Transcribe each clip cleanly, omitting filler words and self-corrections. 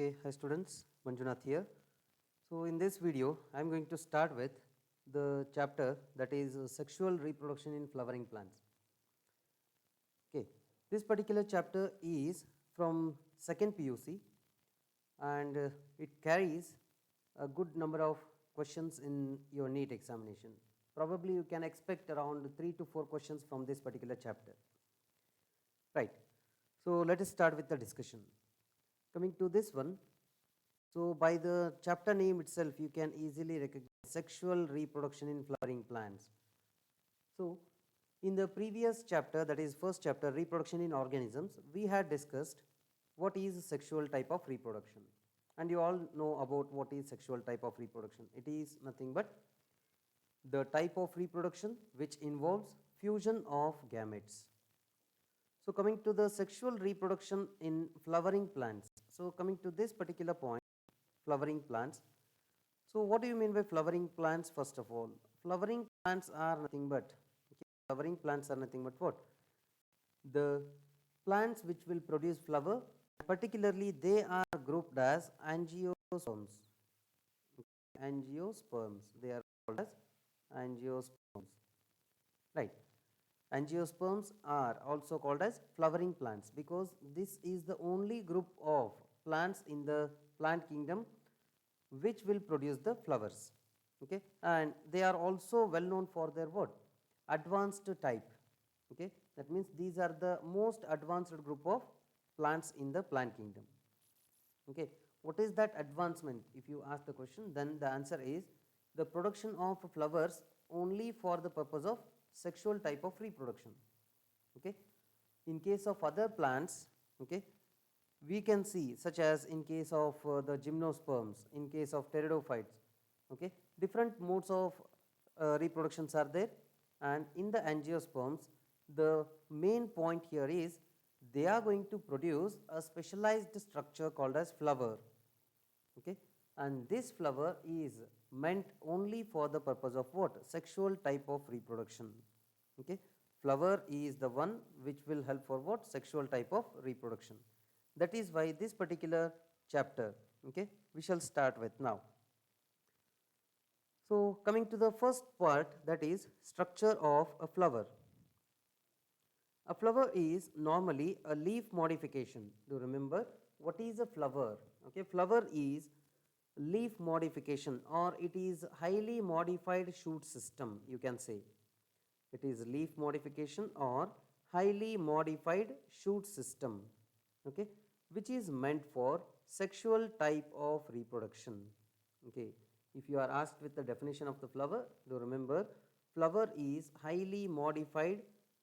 Okay, hi students, Manjunath here. So in this video, I am going to start with the chapter that is sexual reproduction in flowering plants. Okay, this particular chapter is from second PUC and it carries a good number of questions in your NEET examination. Probably you can expect around 3 to 4 questions from this particular chapter. Right. So let us start with the discussion. Coming to this one, so by the chapter name itself, you can easily recognize sexual reproduction in flowering plants. So in the previous chapter, that is first chapter, reproduction in organisms, we had discussed what is sexual type of reproduction. And you all know about what is sexual type of reproduction. It is nothing but the type of reproduction which involves fusion of gametes. So coming to the sexual reproduction in flowering plants. So coming to this particular point, flowering plants. So what do you mean by flowering plants first of all? Flowering plants are nothing but, okay, flowering plants are nothing but what? The plants which will produce flower, particularly they are grouped as angiosperms. Angiosperms, they are called as angiosperms, right? Angiosperms are also called as flowering plants because this is the only group of plants in the plant kingdom which will produce the flowers, okay, and they are also well known for their what? Advanced type, okay, that means these are the most advanced group of plants in the plant kingdom, okay. What is that advancement? If you ask the question, then the answer is the production of flowers only for the purpose of sexual type of reproduction, okay. In case of other plants, okay, we can see such as in case of the gymnosperms, in case of pteridophytes, okay, different modes of reproductions are there, and in the angiosperms the main point here is they are going to produce a specialized structure called as flower, okay, and this flower is meant only for the purpose of what? Sexual type of reproduction, okay. Flower is the one which will help for what? Sexual type of reproduction. That is why this particular chapter, okay, we shall start with now. So coming to the first part, that is structure of a flower. A flower is normally a leaf modification. Do remember what is a flower? Okay, flower is leaf modification or it is highly modified shoot system, you can say. It is leaf modification or highly modified shoot system, okay, which is meant for sexual type of reproduction, okay. If you are asked with the definition of the flower, do remember flower is highly modified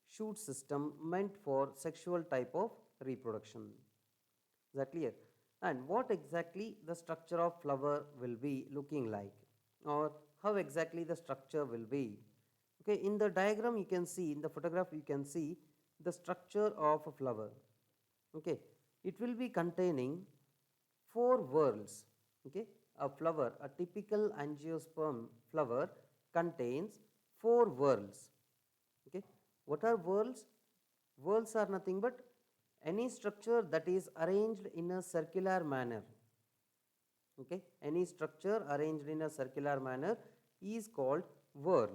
shoot system meant for sexual type of reproduction. Is that clear? And what exactly the structure of flower will be looking like, or how exactly the structure will be? Okay, in the diagram you can see, in the photograph you can see the structure of a flower. Okay, it will be containing 4 whorls. Okay, a flower, a typical angiosperm flower contains 4 whorls. Okay, what are whorls? Whorls are nothing but any structure that is arranged in a circular manner, okay, any structure arranged in a circular manner is called whorl,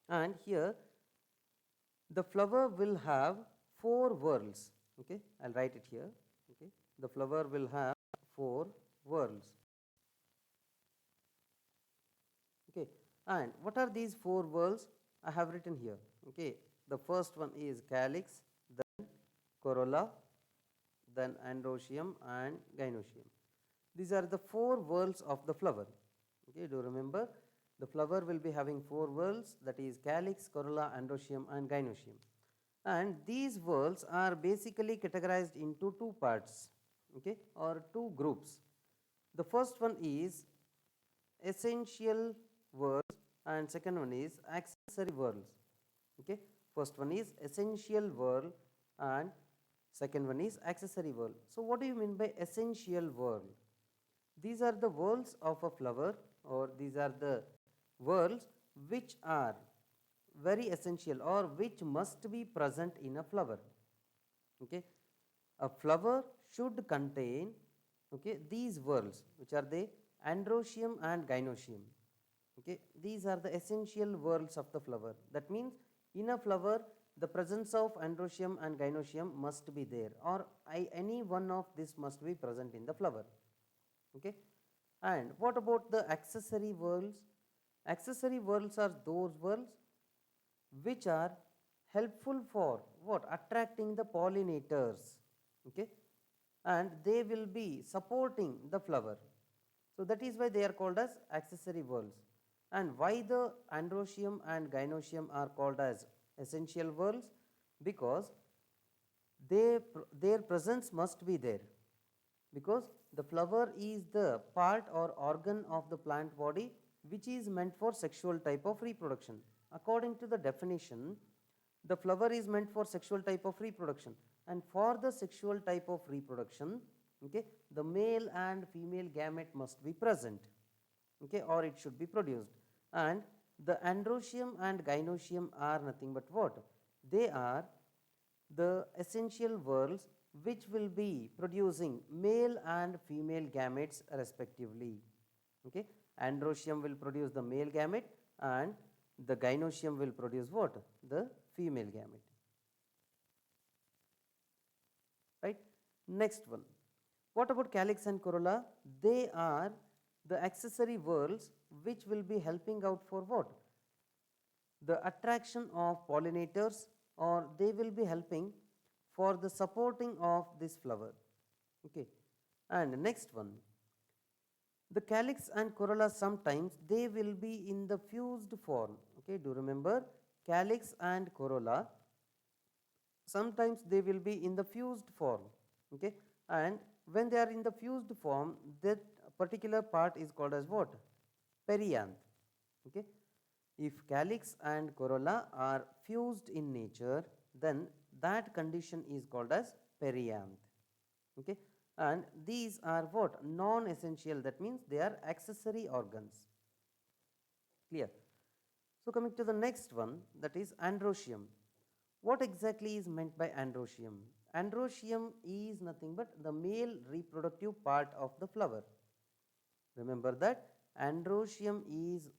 and here the flower will have 4 whorls, okay, I'll write it here, okay, the flower will have 4 whorls, okay, and what are these 4 whorls? I have written here, okay, the first one is calyx, then corolla, then androecium and gynoecium. These are the 4 whorls of the flower, okay, do remember the flower will be having 4 whorls, that is calyx, corolla, androecium and gynoecium, and these whorls are basically categorized into 2 parts, okay, or 2 groups. The first one is essential whorls and second one is accessory whorls, okay. First one is essential whorl and second one is accessory whorl. So what do you mean by essential whorl? These are the whorls of a flower, or these are the whorls which are very essential or which must be present in a flower, okay. A flower should contain, Okay, these whorls, which are the androecium and gynoecium. Okay, these are the essential whorls of the flower. That means in a flower, the presence of androecium and gynoecium must be there, or any one of this must be present in the flower. Okay, and what about the accessory whorls? Accessory whorls are those whorls which are helpful for what? Attracting the pollinators. Okay, and they will be supporting the flower. So that is why they are called as accessory whorls. And why the androecium and gynoecium are called as essential whorls? Because their presence must be there, because the flower is the part or organ of the plant body which is meant for sexual type of reproduction. According to the definition, the flower is meant for sexual type of reproduction, and for the sexual type of reproduction, okay, the male and female gamete must be present, okay, or it should be produced. And the androecium and gynoecium are nothing but what? They are the essential whorls which will be producing male and female gametes respectively. Okay, androecium will produce the male gamete and the gynoecium will produce what? The female gamete. Right? Next one. What about calyx and corolla? They are the accessory whorls which will be helping out for what? The attraction of pollinators, or they will be helping for the supporting of this flower. Okay. And next one, the calyx and corolla sometimes they will be in the fused form. Okay, do remember calyx and corolla sometimes they will be in the fused form. Okay, and when they are in the fused form, that particular part is called as what? Perianth. Okay, if calyx and corolla are fused in nature, then that condition is called as perianth. Okay, and these are what? Non essential, that means they are accessory organs. Clear? So coming to the next one, that is androecium. What exactly is meant by androecium? Androecium is nothing but the male reproductive part of the flower. Remember that androecium is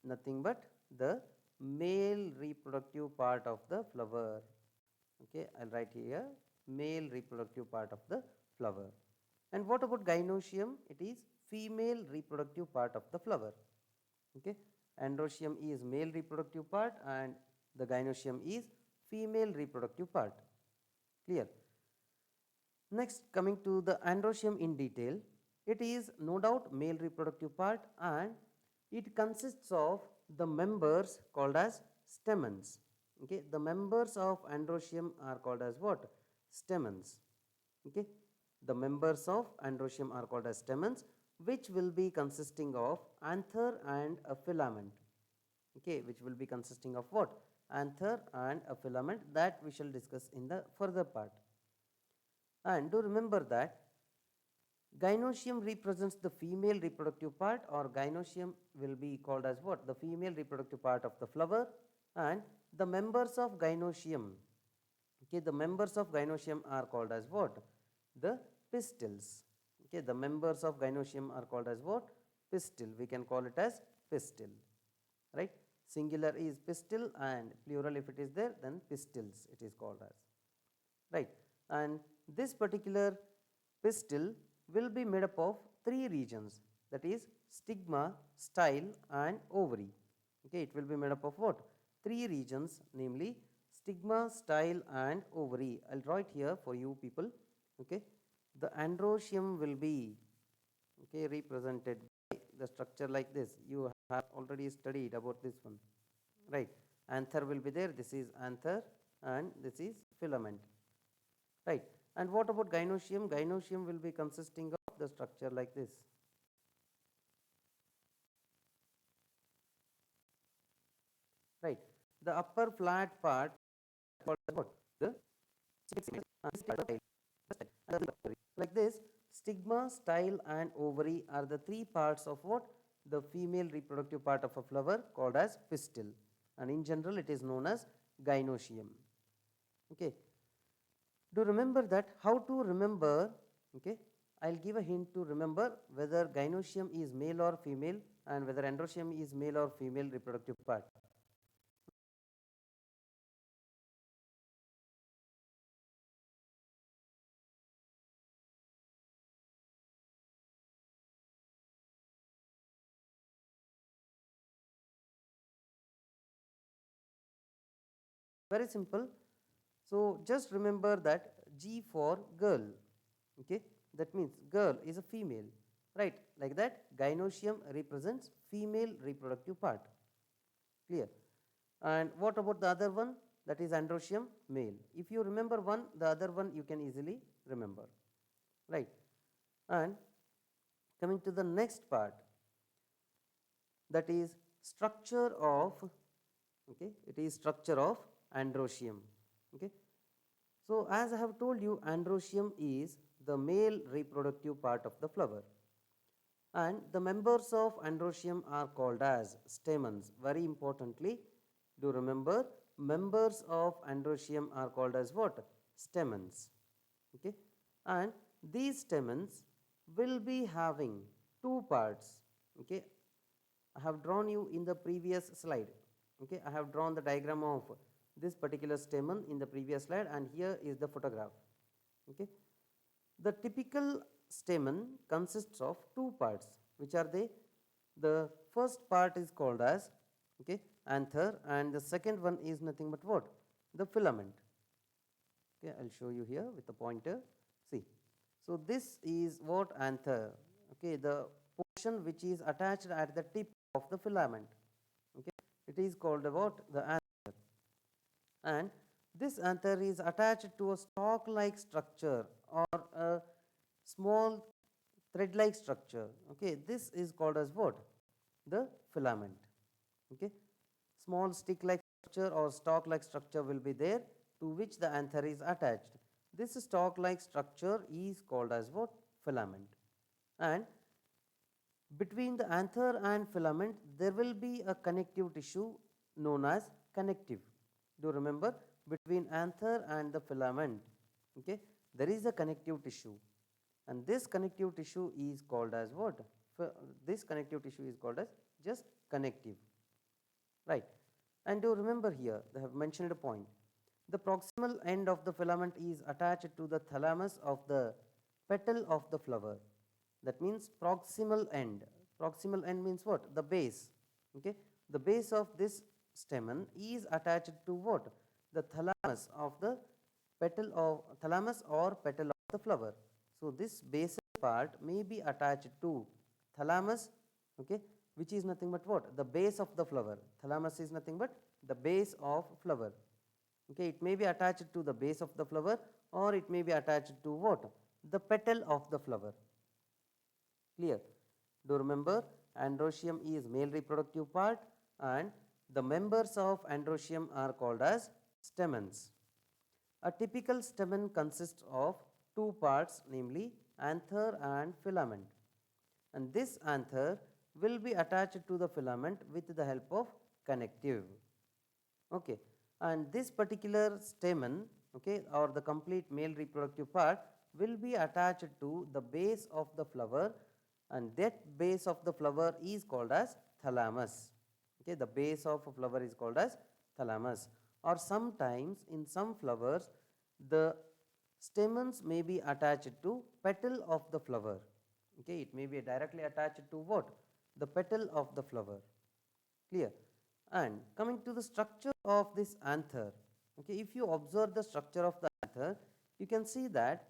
nothing but the male reproductive part of the flower. Okay, I'll write here male reproductive part of the flower. And what about gynoecium? It is female reproductive part of the flower. Okay, androecium is male reproductive part and the gynoecium is female reproductive part. Clear? Next, coming to the androecium in detail, it is no doubt male reproductive part and it consists of the members called as stamens. Okay, the members of androecium are called as what? Stamens. Okay, the members of androecium are called as stamens, which will be consisting of anther and a filament. Okay, which will be consisting of what? Anther and a filament, that we shall discuss in the further part. And do remember that gynoecium represents the female reproductive part, or gynoecium will be called as what? The female reproductive part of the flower. And the members of gynoecium, okay, the members of gynoecium are called as what? The pistils. Okay, the members of gynoecium are called as what? Pistil. We can call it as pistil. Right? Singular is pistil and plural if it is there, then pistils it is called as. Right? And this particular pistil will be made up of three regions, that is stigma, style and ovary. Okay, it will be made up of what? Three regions, namely stigma, style and ovary. I'll draw it here for you people. Okay, the androecium will be, okay, represented by the structure like this. You have already studied about this one, right? Anther will be there. This is anther and this is filament, right? And what about gynoecium? Gynoecium will be consisting of the structure like this. Right. The upper flat part called what? The like this, stigma, style and ovary are the three parts of what? The female reproductive part of a flower called as pistil, and in general it is known as gynoecium. Okay. Do remember that. How to remember? Okay. I'll give a hint to remember whether gynoecium is male or female and whether androecium is male or female reproductive part. Very simple. So just remember that G for girl, okay, that means girl is a female, right? Like that, gynoecium represents female reproductive part. Clear? And what about the other one? That is androecium, male. If you remember one, the other one you can easily remember, right? And coming to the next part, that is structure of, okay, it is structure of androecium, okay. So as I have told you, androecium is the male reproductive part of the flower, and the members of androecium are called as stamens. Very importantly, do remember, members of androecium are called as what? Stamens, okay. And these stamens will be having two parts, okay. I have drawn you in the previous slide, okay. I have drawn the diagram of this particular stamen in the previous slide, and here is the photograph, okay. The typical stamen consists of two parts, which are they? The first part is called as, okay, anther, and the second one is nothing but what? The filament. Okay, I'll show you here with the pointer. See, so this is what anther, okay, the portion which is attached at the tip of the filament, okay, it is called what? The anther. And this anther is attached to a stalk like structure or a small thread like structure, okay. This is called as what? The filament, okay. Small stick like structure or stalk like structure will be there, to which the anther is attached. This stalk like structure is called as what? Filament. And between the anther and filament, there will be a connective tissue known as connective. Do remember, between anther and the filament, okay, there is a connective tissue, and this connective tissue is called as what? This connective tissue is called as just connective, right? And do remember here, they have mentioned a point. The proximal end of the filament is attached to the thalamus of the petal of the flower. That means proximal end. Proximal end means what? The base. Okay. The base of this stamen is attached to what? The thalamus of the petal of thalamus or petal of the flower. So this basal part may be attached to thalamus, okay, which is nothing but what? The base of the flower. Thalamus is nothing but the base of flower. Okay, it may be attached to the base of the flower, or it may be attached to what? The petal of the flower. Clear? Do remember, androecium is male reproductive part, and the members of androecium are called as stamens. A typical stamen consists of two parts, namely anther and filament. And this anther will be attached to the filament with the help of connective. Okay. And this particular stamen, okay, or the complete male reproductive part will be attached to the base of the flower, and that base of the flower is called as thalamus. Okay, the base of a flower is called as thalamus. Or sometimes in some flowers, the stamens may be attached to petal of the flower. Okay, it may be directly attached to what? The petal of the flower. Clear? And coming to the structure of this anther, okay, if you observe the structure of the anther, you can see that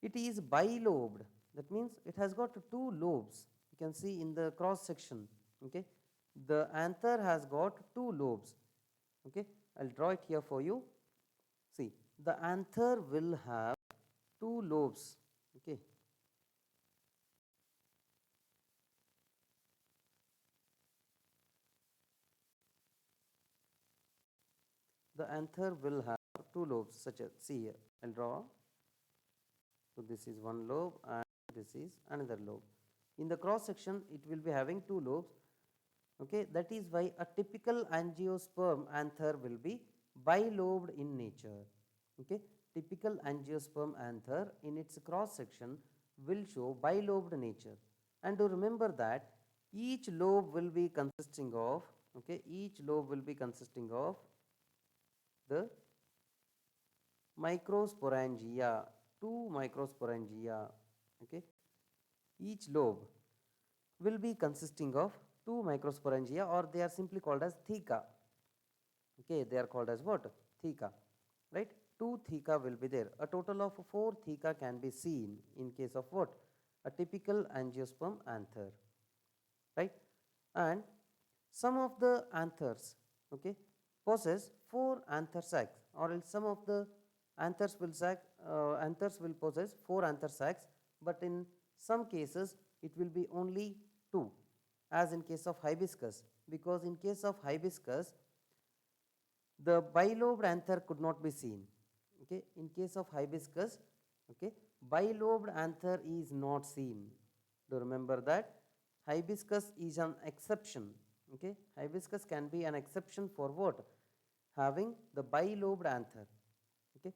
it is bilobed. That means it has got two lobes. You can see in the cross section, okay. The anther has got two lobes, okay. I'll draw it here for you. See, the anther will have two lobes, okay. The anther will have two lobes, such as, see here, I'll draw. So this is one lobe and this is another lobe. In the cross section, it will be having two lobes. Okay, that is why a typical angiosperm anther will be bilobed in nature. Okay, typical angiosperm anther in its cross section will show bilobed nature. And to remember that each lobe will be consisting of, okay, each lobe will be consisting of the microsporangia, two microsporangia, okay. Each lobe will be consisting of two microsporangia, or they are simply called as theca. Okay, they are called as what? Theca, right? Two theca will be there. A total of four theca can be seen in case of what? A typical angiosperm anther, right? And some of the anthers, okay, possess four anther sacs, or else some of the anthers will possess four anther sacs, but in some cases it will be only two, as in case of hibiscus, because in case of hibiscus the bilobed anther could not be seen. Okay, in case of hibiscus, okay, bilobed anther is not seen. Do remember that hibiscus is an exception. Okay, hibiscus can be an exception for what? Having the bilobed anther. Okay,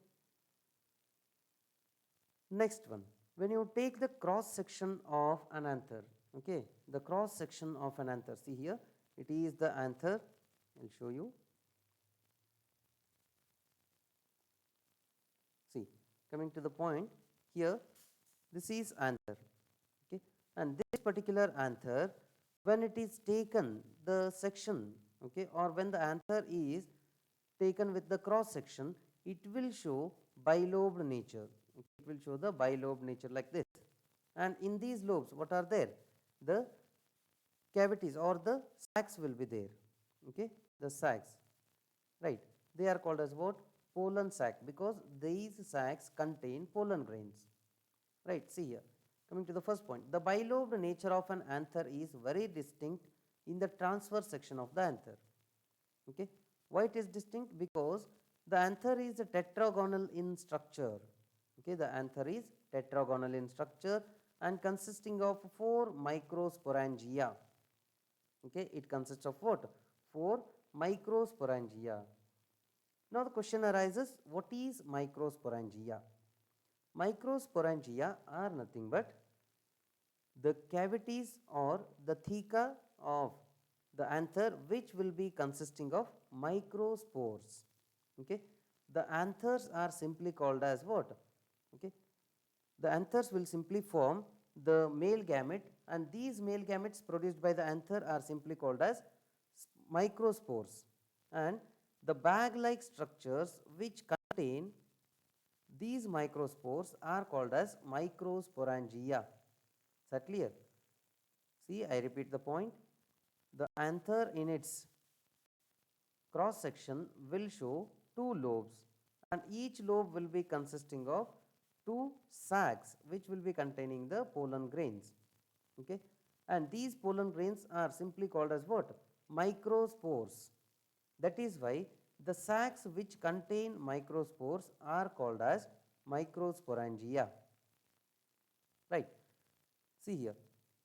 next one, when you take the cross section of an anther, okay, the cross section of an anther, see here, it is the anther. I'll show you. See, coming to the point here, this is anther, okay, and this particular anther, when it is taken, the section, okay, or when the anther is taken with the cross section, it will show bilobed nature. It will show the bilobed nature like this. And in these lobes, what are there? The cavities or the sacs will be there. Okay, the sacs, right? They are called as what? Pollen sac, because these sacs contain pollen grains. Right, see here. Coming to the first point, the bilobed nature of an anther is very distinct in the transverse section of the anther. Okay, why it is distinct? Because the anther is tetragonal in structure. Okay, the anther is tetragonal in structure and consisting of four microsporangia. Okay, it consists of what? Four microsporangia. Now the question arises, what is microsporangia? Microsporangia are nothing but the cavities or the theca of the anther, which will be consisting of microspores. Okay, the anthers are simply called as what? Okay, the anthers will simply form the male gamete, and these male gametes produced by the anther are simply called as microspores, and the bag like structures which contain these microspores are called as microsporangia. Is that clear? See, I repeat the point. The anther in its cross section will show two lobes, and each lobe will be consisting of two sacs which will be containing the pollen grains. Okay, and these pollen grains are simply called as what? Microspores. That is why the sacs which contain microspores are called as microsporangia. Right. See here,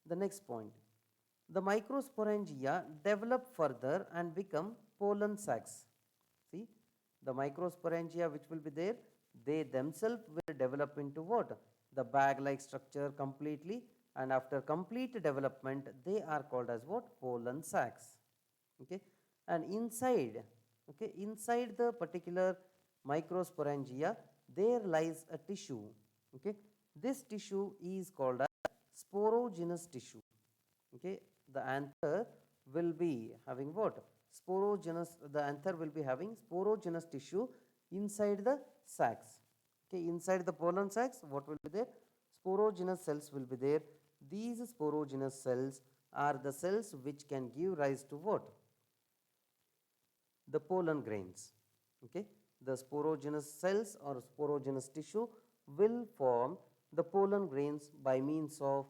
the next point. The microsporangia develop further and become pollen sacs. See, the microsporangia which will be there, they themselves will develop into what? The bag-like structure completely, and after complete development, they are called as what? Pollen sacs. Okay, and inside, okay, inside the particular microsporangia, there lies a tissue. Okay, this tissue is called as sporogenous tissue. Okay, the anther will be having what? Sporogenous, the anther will be having sporogenous tissue inside the sacs. Okay, inside the pollen sacs, what will be there? Sporogenous cells will be there. These sporogenous cells are the cells which can give rise to what? The pollen grains. Okay, the sporogenous cells or sporogenous tissue will form the pollen grains by means of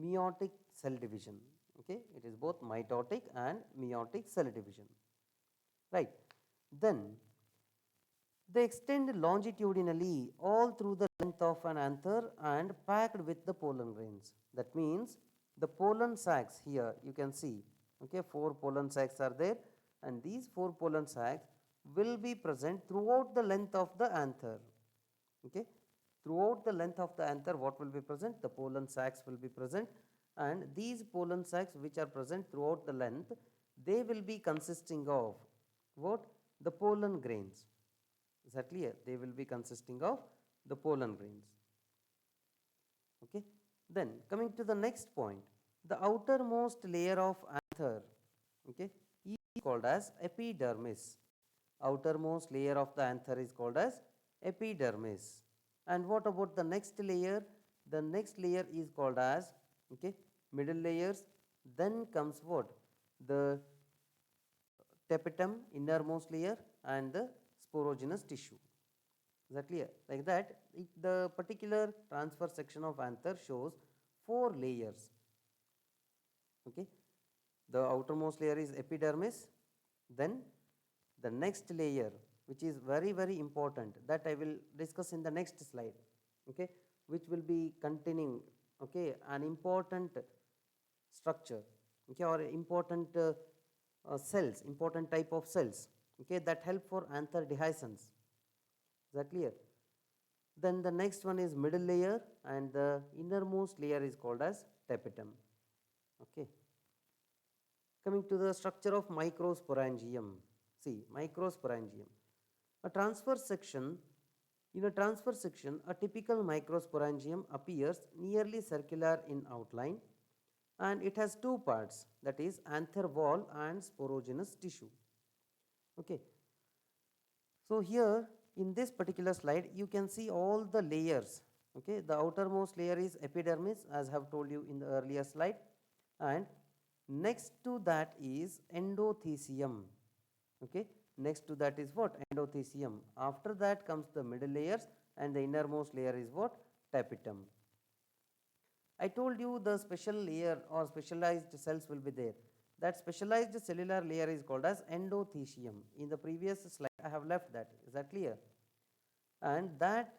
meiotic cell division. Okay, it is both mitotic and meiotic cell division. Right. Then they extend longitudinally all through the length of an anther and packed with the pollen grains. That means the pollen sacs here you can see, okay, four pollen sacs are there, and these four pollen sacs will be present throughout the length of the anther. Okay, Throughout the length of the anther, what will be present? The pollen sacs will be present, and these pollen sacs which are present throughout the length, they will be consisting of what? The pollen grains. Is that clear? They will be consisting of the pollen grains. Okay. Then coming to the next point, the outermost layer of anther, okay, is called as epidermis. Outermost layer of the anther is called as epidermis. And what about the next layer? The next layer is called as, okay, middle layers. Then comes what? The tapetum, innermost layer, and the sporogenous tissue. Is that clear? Like that, the particular transfer section of anther shows 4 layers. Okay. The outermost layer is epidermis. Then the next layer, which is very, very important, that I will discuss in the next slide. Okay, which will be containing, okay, an important structure, okay, or important cells, important type of cells, okay, that help for anther dehiscence. Is that clear? Then the next one is middle layer, and the innermost layer is called as tapetum. Okay. Coming to the structure of microsporangium. See, microsporangium. A transfer section, in a transfer section, a typical microsporangium appears nearly circular in outline, and it has two parts, that is anther wall and sporogenous tissue. Okay. So here in this particular slide you can see all the layers. Okay, the outermost layer is epidermis, as I have told you in the earlier slide, and next to that is endothecium. Okay, next to that is what? Endothecium. After that comes the middle layers, and the innermost layer is what? Tapetum. I told you the special layer or specialized cells will be there. That specialized cellular layer is called as endothecium. In the previous slide, I have left that. Is that clear? And that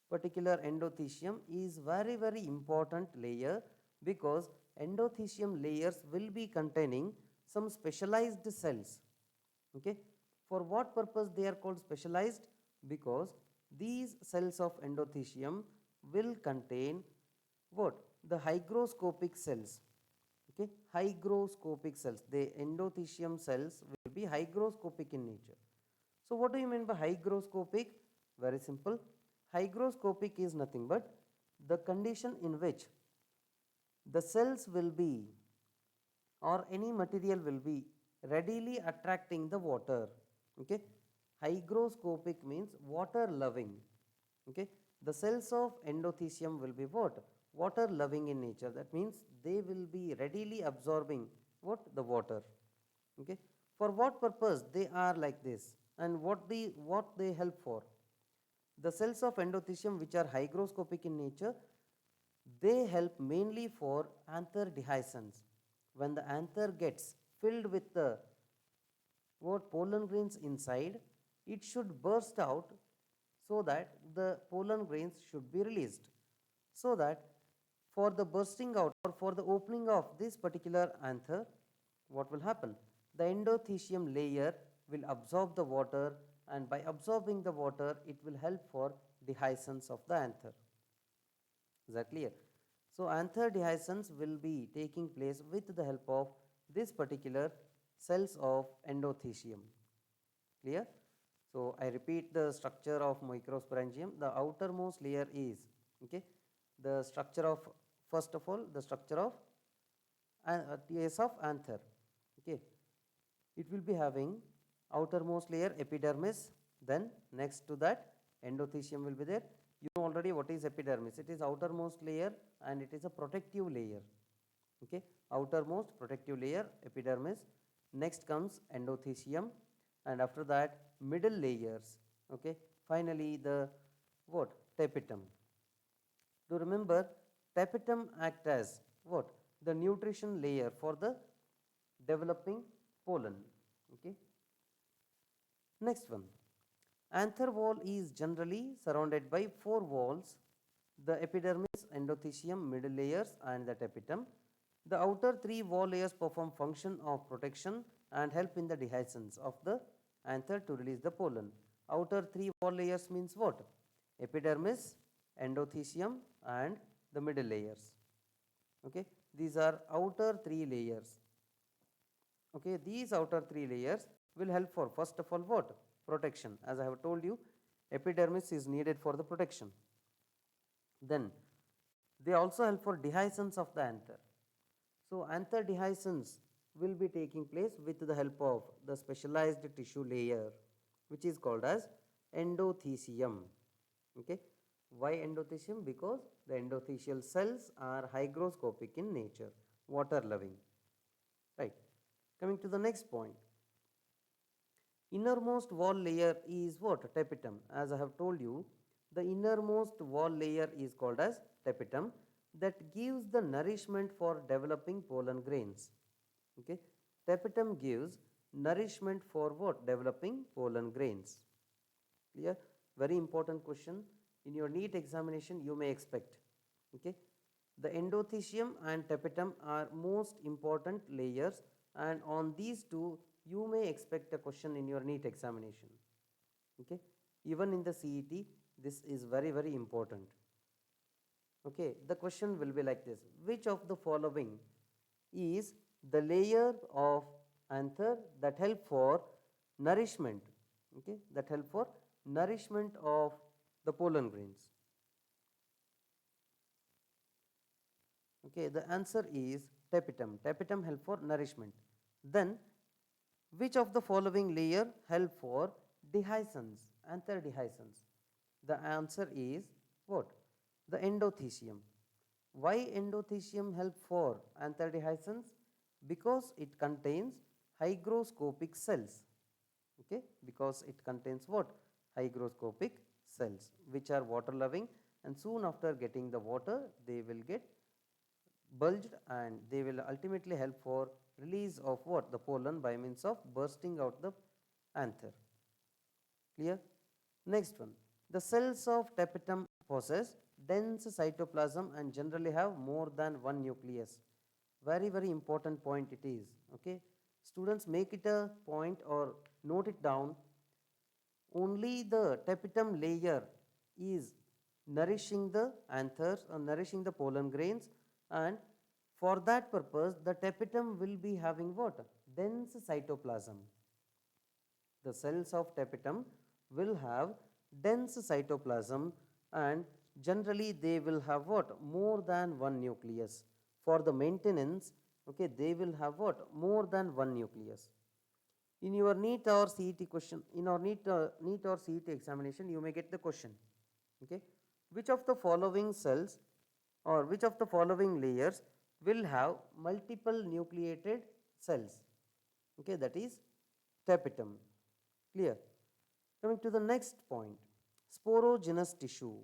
particular endothecium is very, very important layer, because endothecium layers will be containing some specialized cells. Okay. For what purpose they are called specialized? Because these cells of endothecium will contain what? The hygroscopic cells. Okay, hygroscopic cells. The endothecium cells will be hygroscopic in nature. So what do you mean by hygroscopic? Very simple. Hygroscopic is nothing but the condition in which the cells will be, or any material will be, readily attracting the water. Okay, hygroscopic means water loving. Okay, the cells of endothecium will be what? Water loving in nature. That means they will be readily absorbing what? The water. Okay, for what purpose they are like this, and what they help for? The cells of endothecium which are hygroscopic in nature, they help mainly for anther dehiscence. When the anther gets filled with the what? Pollen grains inside, it should burst out, so that the pollen grains should be released. So that for the bursting out or for the opening of this particular anther, what will happen? The endothecium layer will absorb the water, and by absorbing the water, it will help for dehiscence of the anther. Is that clear? So anther dehiscence will be taking place with the help of this particular cells of endothecium. Clear? So I repeat the structure of microsporangium. The outermost layer is, okay, the structure of, first of all, the structure of case of anther. Okay, it will be having outermost layer epidermis. Then next to that endothecium will be there. You know already what is epidermis. It is outermost layer, and it is a protective layer. Okay, outermost protective layer epidermis. Next comes endothecium, and after that middle layers. Okay, finally the what? Tapetum. To remember, tapetum act as what? The nutrition layer for the developing pollen. Okay. Next one. Anther wall is generally surrounded by 4 walls: the epidermis, endothecium, middle layers, and the tapetum. The outer 3 wall layers perform function of protection and help in the dehiscence of the anther to release the pollen. Outer 3 wall layers means what? Epidermis, endothecium and the middle layers. Okay, these are outer three layers. Okay, these outer three layers will help for first of all what? Protection. As I have told you, epidermis is needed for the protection. Then they also help for dehiscence of the anther. So anther dehiscence will be taking place with the help of the specialized tissue layer, which is called as endothecium. Okay. Why endothecium? Because the endothelial cells are hygroscopic in nature, water loving. Right. Coming to the next point. Innermost wall layer is what? Tapetum. As I have told you, the innermost wall layer is called as tapetum that gives the nourishment for developing pollen grains. Okay. Tapetum gives nourishment for what? Developing pollen grains. Clear? Very important question. In your NEET examination, you may expect. Okay. The endothecium and tapetum are most important layers, and on these two, you may expect a question in your NEET examination. Okay. Even in the CET, this is very, very important. Okay. The question will be like this: which of the following is the layer of anther that help for nourishment? Okay. That help for nourishment of the pollen grains. Okay, the answer is tapetum. Tapetum help for nourishment. Then, which of the following layer help for dehiscence, anther dehiscence? The answer is what? The endothecium. Why endothecium help for anther dehiscence? Because it contains hygroscopic cells. Okay, because it contains what? Hygroscopic cells, which are water loving, and soon after getting the water, they will get bulged and they will ultimately help for release of what? The pollen by means of bursting out the anther. Clear? Next one. The cells of tapetum possess dense cytoplasm and generally have more than one nucleus. Very, very important point it is. Okay. Students, make it a point or note it down. Only the tapetum layer is nourishing the anthers or nourishing the pollen grains, and for that purpose the tapetum will be having what? Dense cytoplasm. The cells of tapetum will have dense cytoplasm, and generally they will have what? More than one nucleus. For the maintenance, okay, they will have what? More than one nucleus. In your NEET or CET question, in our NEET or CET examination, you may get the question. Okay, which of the following cells or which of the following layers will have multiple nucleated cells? Okay, that is tapetum. Clear? Coming to the next point, sporogenous tissue.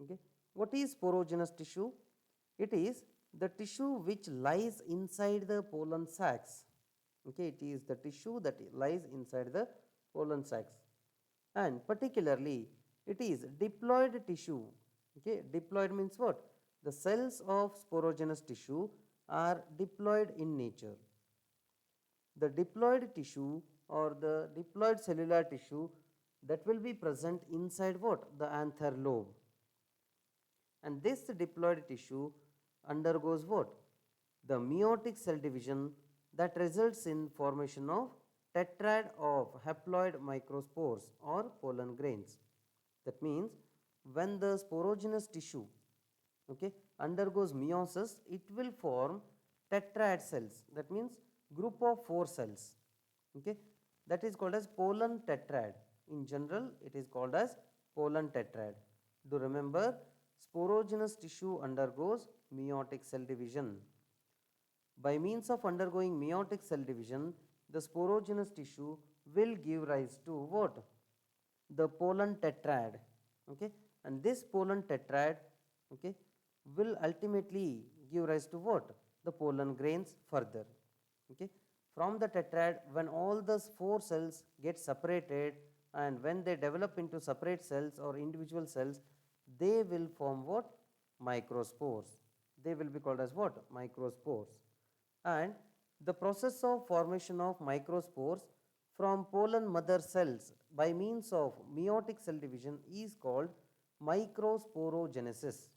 Okay, what is sporogenous tissue? It is the tissue which lies inside the pollen sacs. Okay, it is the tissue that lies inside the pollen sacs, and particularly it is diploid tissue. Okay, diploid means what? The cells of sporogenous tissue are diploid in nature. The diploid tissue or the diploid cellular tissue that will be present inside what? The anther lobe. And this diploid tissue undergoes what? The meiotic cell division that results in formation of tetrad of haploid microspores or pollen grains. That means when the sporogenous tissue, okay, undergoes meiosis, it will form tetrad cells. That means group of 4 cells. Okay, that is called as pollen tetrad. In general, it is called as pollen tetrad. Do remember, sporogenous tissue undergoes meiotic cell division. By means of undergoing meiotic cell division, the sporogenous tissue will give rise to what? The pollen tetrad. Okay, and this pollen tetrad, okay, will ultimately give rise to what? The pollen grains further. Okay, from the tetrad, when all the 4 cells get separated and when they develop into separate cells or individual cells, they will form what? Microspores. They will be called as what? Microspores. And the process of formation of microspores from pollen mother cells by means of meiotic cell division is called microsporogenesis.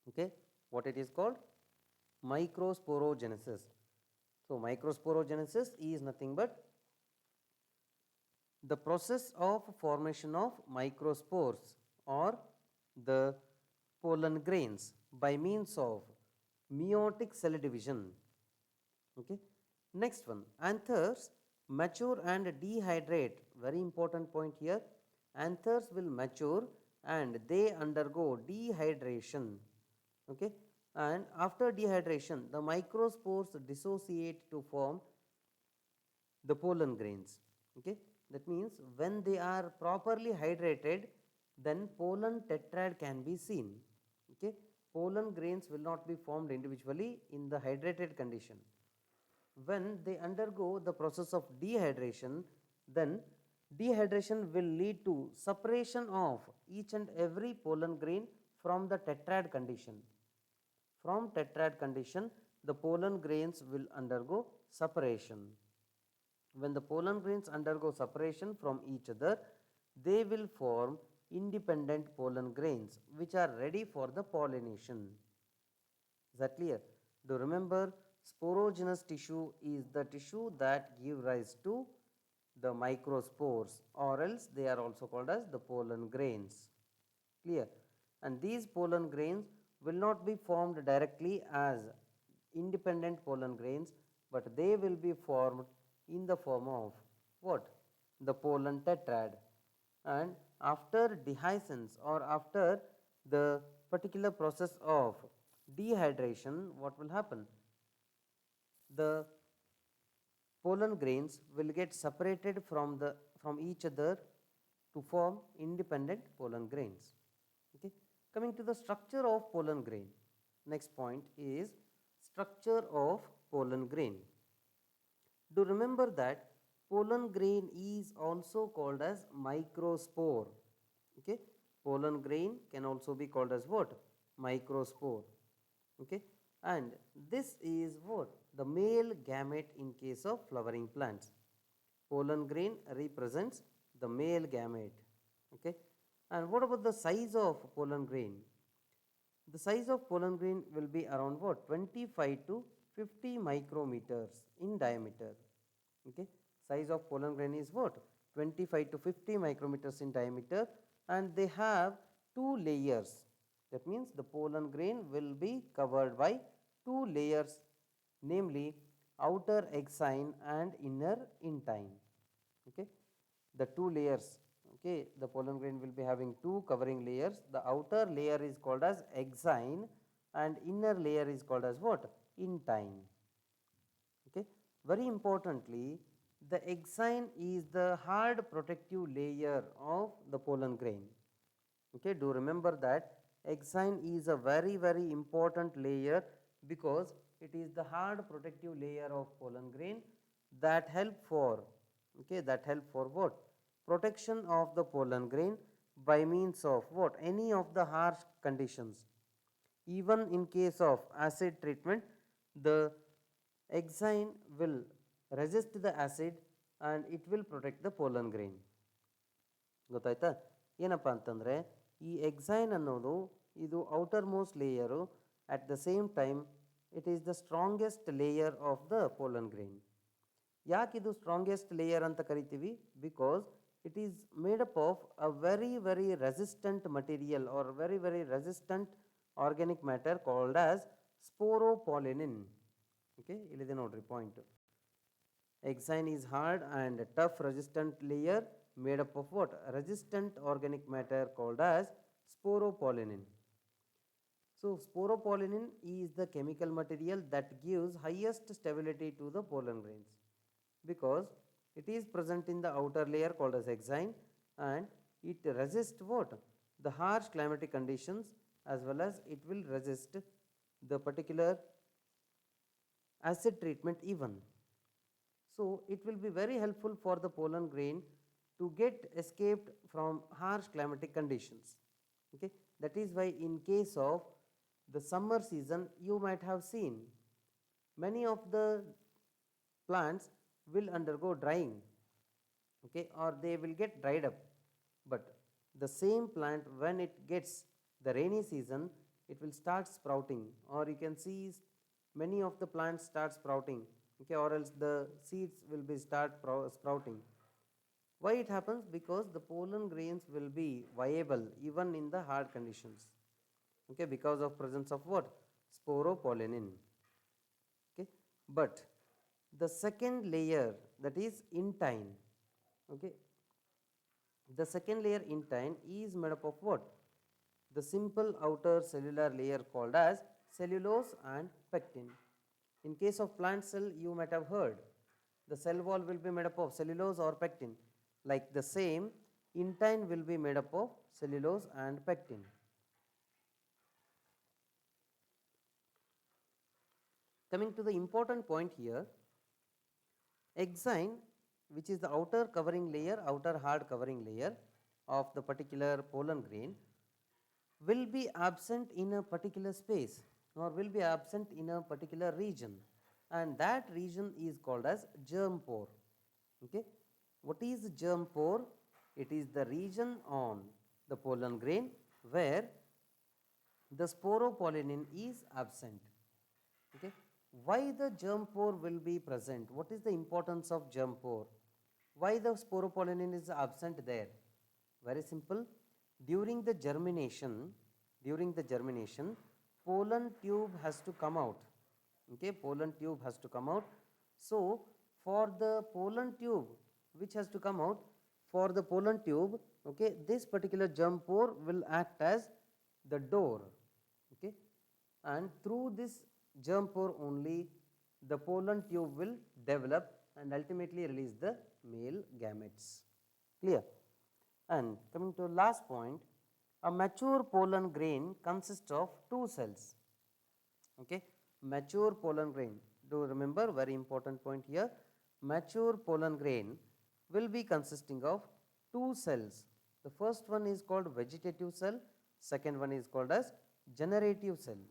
Okay, what it is called? Microsporogenesis. So, microsporogenesis is nothing but the process of formation of microspores or the pollen grains by means of meiotic cell division. Okay. Next one, anthers mature and dehydrate. Very important point here. Anthers will mature and they undergo dehydration. Okay. And after dehydration, the microspores dissociate to form the pollen grains. Okay. That means when they are properly hydrated, then pollen tetrad can be seen. Okay. Pollen grains will not be formed individually in the hydrated condition. When they undergo the process of dehydration, then dehydration will lead to separation of each and every pollen grain from the tetrad condition. From tetrad condition, the pollen grains will undergo separation. When the pollen grains undergo separation from each other, they will form independent pollen grains which are ready for the pollination. Is that clear? Do remember, sporogenous tissue is the tissue that give rise to the microspores, or else they are also called as the pollen grains. Clear? And these pollen grains will not be formed directly as independent pollen grains, but they will be formed in the form of what? The pollen tetrad. And after dehiscence or after the particular process of dehydration, what will happen? The pollen grains will get separated from each other to form independent pollen grains. Okay. Coming to the structure of pollen grain. Next point is structure of pollen grain. Do remember that pollen grain is also called as microspore. Okay. Pollen grain can also be called as what? Microspore. Okay. And this is what? The male gamete in case of flowering plants. Pollen grain represents the male gamete. Okay. And what about the size of pollen grain? The size of pollen grain will be around what? 25 to 50 micrometers in diameter. Okay. Size of pollen grain is what? 25 to 50 micrometers in diameter, and they have two layers. That means the pollen grain will be covered by two layers, namely outer exine and inner intine. Okay. The two layers. Okay, the pollen grain will be having two covering layers. The outer layer is called as exine and inner layer is called as what? Intine. Okay. Very importantly, the exine is the hard protective layer of the pollen grain. Okay, do remember that exine is a very important layer because it is the hard protective layer of pollen grain that help for, okay, that help for what? Protection of the pollen grain by means of what? Any of the harsh conditions. Even in case of acid treatment, the exine will resist the acid and it will protect the pollen grain. ಗೊತ್ತಾಯ್ತಾ? ಏನಪ್ಪ ಅಂತಂದರೆ ಈ exine ಅನ್ನೋದು ಇದು outermost layer, at the same time it is the strongest layer of the pollen grain. ಯಾಕೆ ಇದು strongest layer ಅಂತ ಕರಿತೀವಿ? Because it is made up of a very resistant material or very resistant organic matter called as sporopollenin. Okay, ಇಲ್ಲಿದೆ ನೋಡ್ರಿ point. Exine is hard and tough resistant layer made up of what? Resistant organic matter called as sporopollenin. So, sporopollenin is the chemical material that gives highest stability to the pollen grains because it is present in the outer layer called as exine and it resists what? The harsh climatic conditions, as well as it will resist the particular acid treatment even. So, it will be very helpful for the pollen grain to get escaped from harsh climatic conditions. Okay? That is why in case of the summer season, you might have seen many of the plants will undergo drying. okay, or they will get dried up. But the same plant, when it gets the rainy season, it will start sprouting, or you can see many of the plants start sprouting, okay, or else the seeds will be sprouting. Why it happens? Because the pollen grains will be viable even in the hard conditions, okay, because of presence of what? Sporopollenin. Okay, but the second layer, that is intine, okay, the second layer intine is made up of what? The simple outer cellular layer called as cellulose and pectin. In case of plant cell, you might have heard the cell wall will be made up of cellulose or pectin. Like the same, intine will be made up of cellulose and pectin. Coming to the important point here, exine, which is the outer covering layer, outer hard covering layer of the particular pollen grain, will be absent in a particular space or will be absent in a particular region, and that region is called as germ pore. Okay, what is germ pore? It is the region on the pollen grain where the sporopollenin is absent. Okay, why the germ pore will be present? What is the importance of germ pore? Why the sporopollenin is absent there? Very simple. during the germination During the germination, pollen tube has to come out. Okay, pollen tube has to come out. So for the pollen tube which has to come out, for the pollen tube, okay, this particular germ pore will act as the door. Okay, and through this germ pore only the pollen tube will develop and ultimately release the male gametes. Clear? And coming to the last point, a mature pollen grain consists of two cells. Okay, mature pollen grain. Do remember, very important point here. Mature pollen grain will be consisting of two cells. The first one is called vegetative cell, second one is called as generative cell.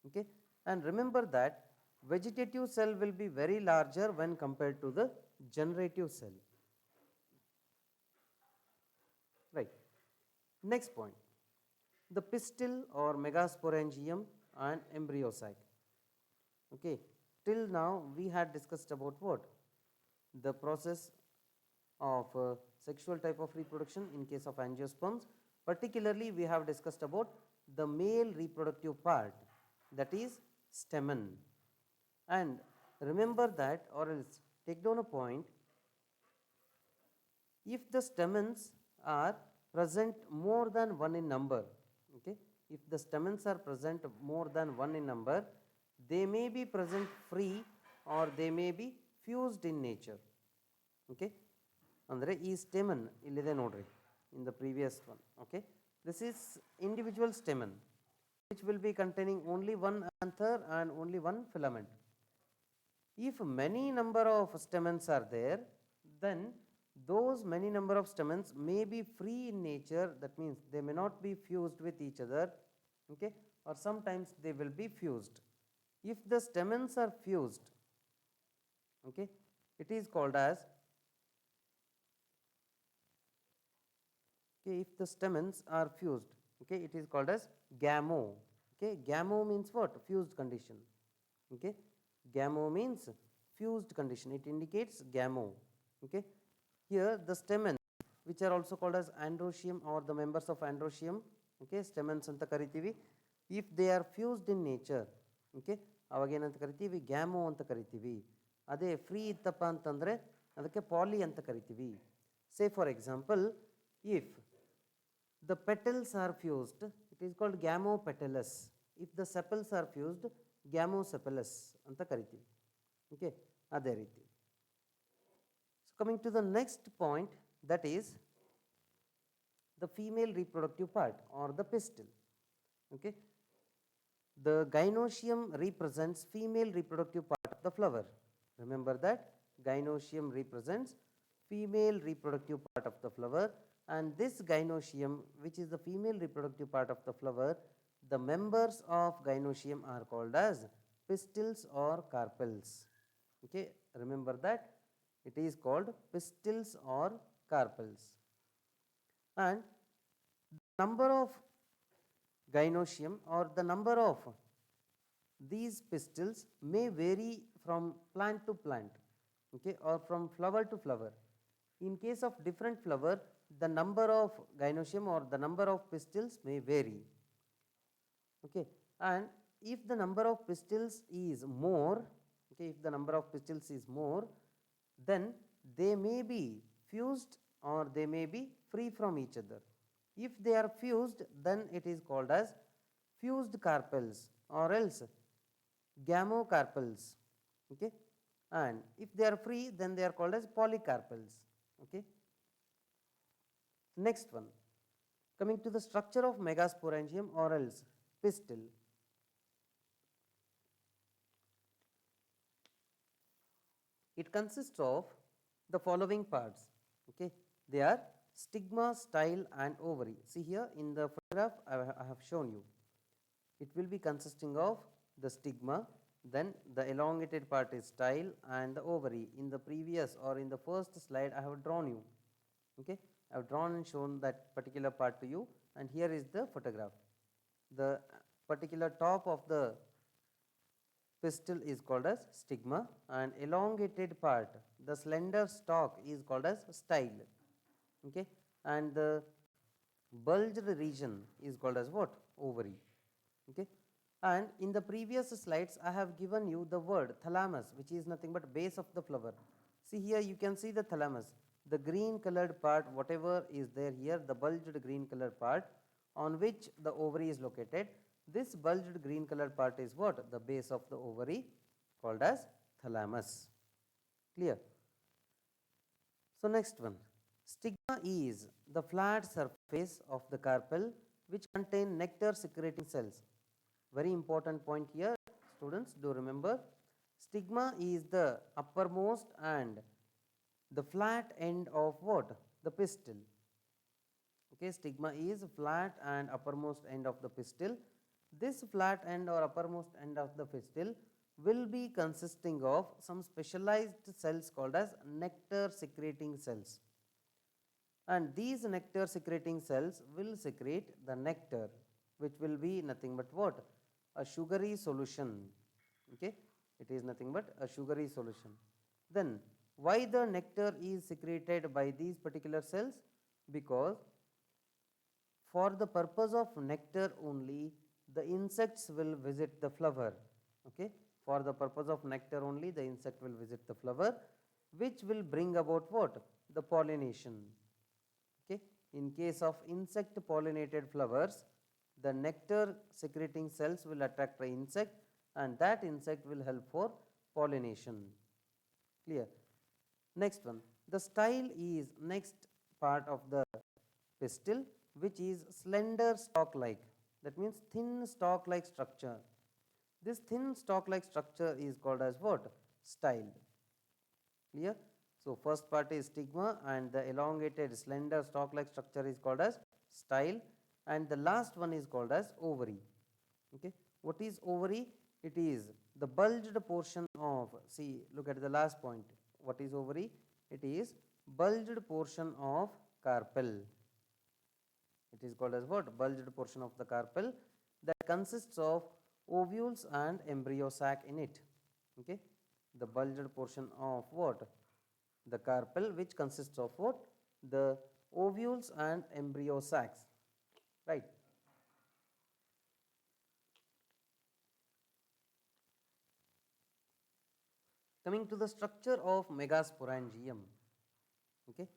Okay, and remember that vegetative cell will be very larger when compared to the generative cell. Right. Next point, the pistil or megasporangium and embryosac. Okay, till now we had discussed about what? The process of sexual type of reproduction in case of angiosperms. Particularly, we have discussed about the male reproductive part, that is stamen. And remember that, or else take down a point, if the stamens are present more than one in number, okay, if the stamens are present more than one in number, they may be present free or they may be fused in nature. Okay, ಅಂದರೆ ಈ stamen ಇಲ್ಲಿದೆ ನೋಡ್ರಿ in the previous one. Okay, this is individual stamen which will be containing only one anther and only one filament. If many number of stamens are there, then those many number of stamens may be free in nature. That means they may not be fused with each other. Okay, or sometimes they will be fused. If the stamens are fused, okay, it is called as, okay, if the stamens are fused, okay, it is called as gamo. Okay, gamo means what? Fused condition. Okay, gamo means fused condition, it indicates gamo. Okay, here the stamens, which are also called as androecium or the members of androecium, okay, stamens anta karitivi, if they are fused in nature, okay, aವಾಗ ಏನಂತ ಕರಿತೀವಿ? Gamow ಅಂತ ಕರಿತೀವಿ. ಅದೇ free ಇತ್ತಪ್ಪ ಅಂತಂದರೆ ಅದಕ್ಕೆ ಪಾಲಿ ಅಂತ ಕರಿತೀವಿ. Say for example, if the petals are fused, it is called gamopetalous. If the sepals are fused, gamosepalous ಅಂತ ಕರಿತೀವಿ. Okay, ಅದೇ ರೀತಿ. So coming to the next point, that is the female reproductive part or the pistil. Okay, the gynoecium represents female reproductive part of the flower. Remember that gynoecium represents female reproductive part of the flower, and this gynoecium, which is the female reproductive part of the flower, the members of gynoecium are called as pistils or carpels. Okay, remember that It is called pistils or carpels. And number of gynoecium or the number of these pistils may vary from plant to plant, okay, or from flower to flower. In case of different flower, the number of gynoecium or the number of pistils may vary. Okay, and if the number of pistils is more, okay, if the number of pistils is more, then they may be fused or they may be free from each other. If they are fused, then it is called as fused carpels or else gamocarpels. Okay, and if they are free, then they are called as polycarpels. Okay. Next one, coming to the structure of megasporangium or else pistil. It consists of the following parts. Okay, they are stigma, style, and ovary. See here in the photograph I have shown you. It will be consisting of the stigma, then the elongated part is style, and the ovary. In the previous or in the first slide, I have drawn you. Okay, I have drawn and shown that particular part to you, and here is the photograph. The particular top of the pistil is called as stigma, and elongated part, the slender stalk, is called as style. Okay, and the bulged region is called as what? Ovary. Okay, and in the previous slides I have given you the word thalamus, which is nothing but base of the flower. See here, you can see the thalamus, the green colored part, whatever is there here, the bulged green colored part on which the ovary is located. This bulged green colored part is what? The base of the ovary, called as thalamus. Clear? So next one, stigma is the flat surface of the carpel which contain nectar secreting cells. Very important point here, students, do remember. Stigma is the uppermost and the flat end of what? The pistil. Okay, stigma is flat and uppermost end of the pistil. This flat end or uppermost end of the pistil will be consisting of some specialized cells called as nectar secreting cells. And these nectar secreting cells will secrete the nectar, which will be nothing but what? A sugary solution. Okay, it is nothing but a sugary solution. Then why the nectar is secreted by these particular cells? Because for the purpose of nectar only, the insects will visit the flower. Okay, for the purpose of nectar only, the insect will visit the flower, which will bring about what? The pollination. Okay, in case of insect pollinated flowers, the nectar secreting cells will attract the insect, and that insect will help for pollination. Clear? Next one, the style is next part of the pistil, which is slender stalk like. That means thin stalk like structure. This thin stalk like structure is called as what? Style. Clear? So first part is stigma, and the elongated slender stalk like structure is called as style, and the last one is called as ovary. Okay, what is ovary? It is the bulged portion of, see, look at the last point. What is ovary? It is bulged portion of carpel. It is called as what? Bulged portion of the carpel that consists of ovules and embryo sac in it. Okay, the bulged portion of what? The carpel, which consists of what? The ovules and embryo sacs, right? Coming to the structure of megasporangium. Okay,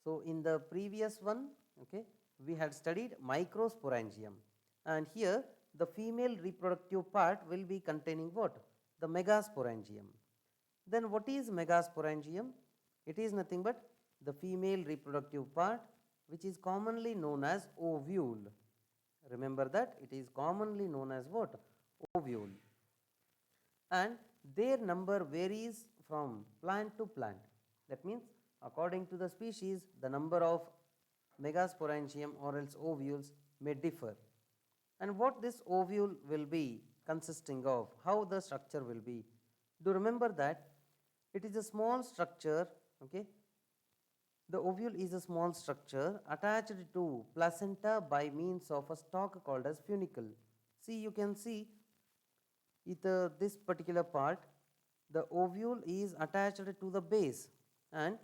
so in the previous one, okay, we had studied microsporangium, and here the female reproductive part will be containing what? The megasporangium. Then what is megasporangium? It is nothing but the female reproductive part, which is commonly known as ovule. Remember that it is commonly known as what? Ovule. And their number varies from plant to plant. That means according to the species, the number of megasporangium or else ovules may differ. And what this ovule will be consisting of, how the structure will be. Do remember that It is a small structure, okay. The ovule is a small structure attached to placenta by means of a stalk called as funicle. See, you can see this particular part, the ovule is attached to the base, and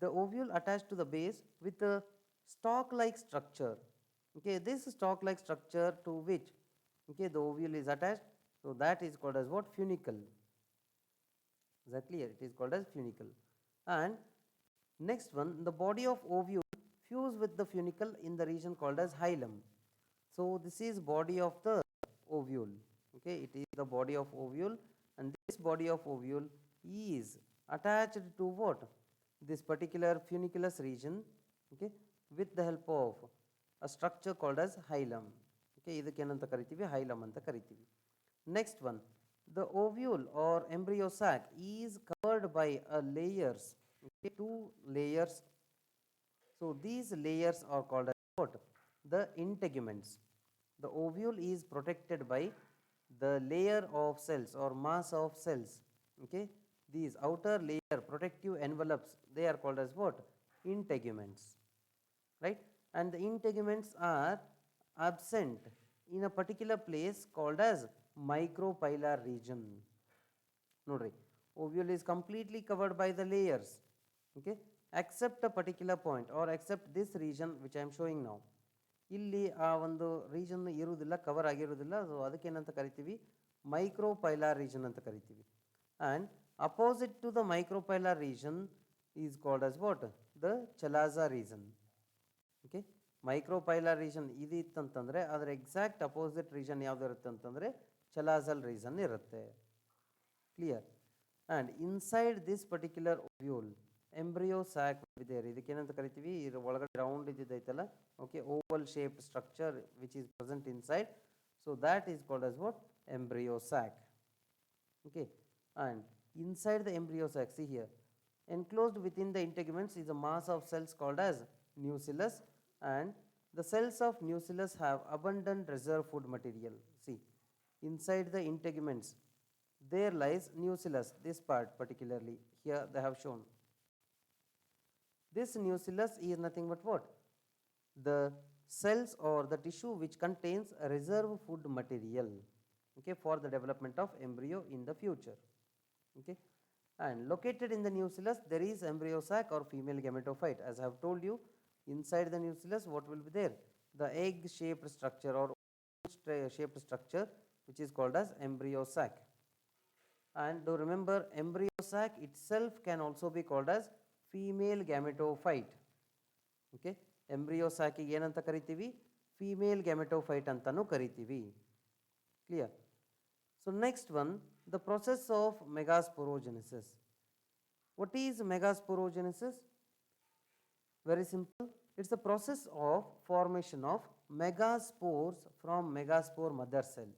the ovule attached to the base with a stalk like structure. Okay, this stalk like structure to which, okay, the ovule is attached, so that is called as what? Funicle. Is that clear? It is called as funicle. And next one, the body of ovule fuse with the funicle in the region called as hilum. So this is body of the ovule. Okay, it is the body of ovule, and this body of ovule is attached to what? This particular funiculus region, okay, with the help of a structure called as hilum. Okay, idakenanta karitivi, hilum anta karitivi. Next one, the ovule or embryo sac is covered by a layers, okay, two layers. So these layers are called as what? The integuments. The ovule is protected by the layer of cells or mass of cells. Okay, these outer layer protective envelopes, they are called as what? Integuments, right? And the integuments are absent in a particular place called as micropylar region. Nodri, ovule is completely covered by the layers, okay, except a particular point or except this region which I am showing now. ಇಲ್ಲಿ ಆ ಒಂದು region ಇರುವುದಿಲ್ಲ, cover ಆಗಿರುವುದಿಲ್ಲ. So ಅದಕ್ಕೇನಂತ ಕರಿತೀವಿ? Micropylar region ಅಂತ ಕರಿತೀವಿ. And opposite to the micropylar region is called as what? The chalaza region. Okay, micropylar region ಇದು ಇತ್ತಂತಂದರೆ ಅದರ ಎಕ್ಸಾಕ್ಟ್ ಅಪೋಸಿಟ್ ರೀಜನ್ ಯಾವುದು ಇರುತ್ತೆ ಅಂತಂದರೆ ಚಲಾಜಲ್ ರೀಜನ್ ಇರುತ್ತೆ. Clear? And inside this particular ovule embryo sac ಇದೆ. ಇದಕ್ಕೇನಂತ ಕರಿತೀವಿ? ಇದ್ರ ಒಳಗಡೆ ರೌಂಡ್ ಇದ್ದಿದ್ದೈತಲ್ಲ, okay, oval shaped structure which is present inside. So that is called as what? Embryo sac. Okay, and inside the embryo sac, see here, enclosed within the integuments is a mass of cells called as nucellus, and the cells of nucellus have abundant reserve food material. See, inside the integuments there lies nucellus, this part particularly here they have shown. This nucellus is nothing but what? The cells or the tissue which contains a reserve food material, okay, for the development of embryo in the future. Okay, and located in the nucellus there is embryo sac or female gametophyte. As I have told you, inside the nucellus what will be there? The egg shaped structure or shaped structure which is called as embryo sac. And do remember, embryo sac itself can also be called as female gametophyte. Okay, embryo sac ಗೆ ಏನಂತ ಕರಿತೀವಿ? Female gametophyte ಅಂತಲೂ ಕರಿತೀವಿ. Clear? So next one, the process of megasporogenesis. What is megasporogenesis? Very simple. It's the process of formation of megaspores from megaspore mother cell.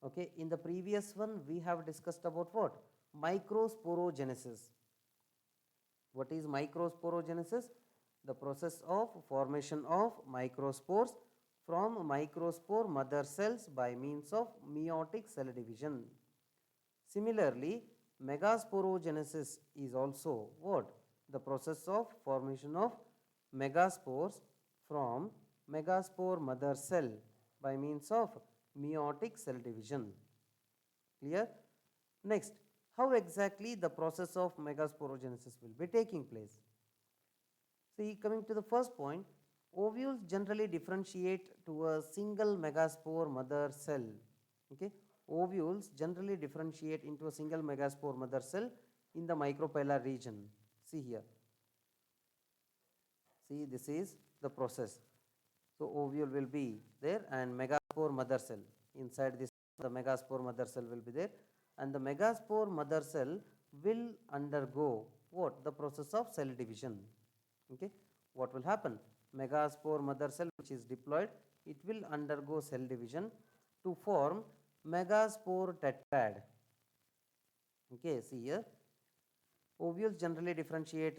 Okay, in the previous one we have discussed about what? Microsporogenesis. What is microsporogenesis? The process of formation of microspores from microspore mother cells by means of meiotic cell division. Similarly, megasporogenesis is also what? The process of formation of megaspores from megaspore mother cell by means of meiotic cell division. Clear? Next, how exactly the process of megasporogenesis will be taking place? See, coming to the first point, ovules generally differentiate to a single megaspore mother cell. Okay, ovules generally differentiate into a single megaspore mother cell in the micropylar region. See here. See, this is the process. So ovule will be there and megaspore mother cell. Inside this, the megaspore mother cell will be there, and the megaspore mother cell will undergo what? The process of cell division. Okay, what will happen? Megaspore mother cell which is diploid, it will undergo cell division to form megaspore tetrad. Okay, see here, ovules generally differentiate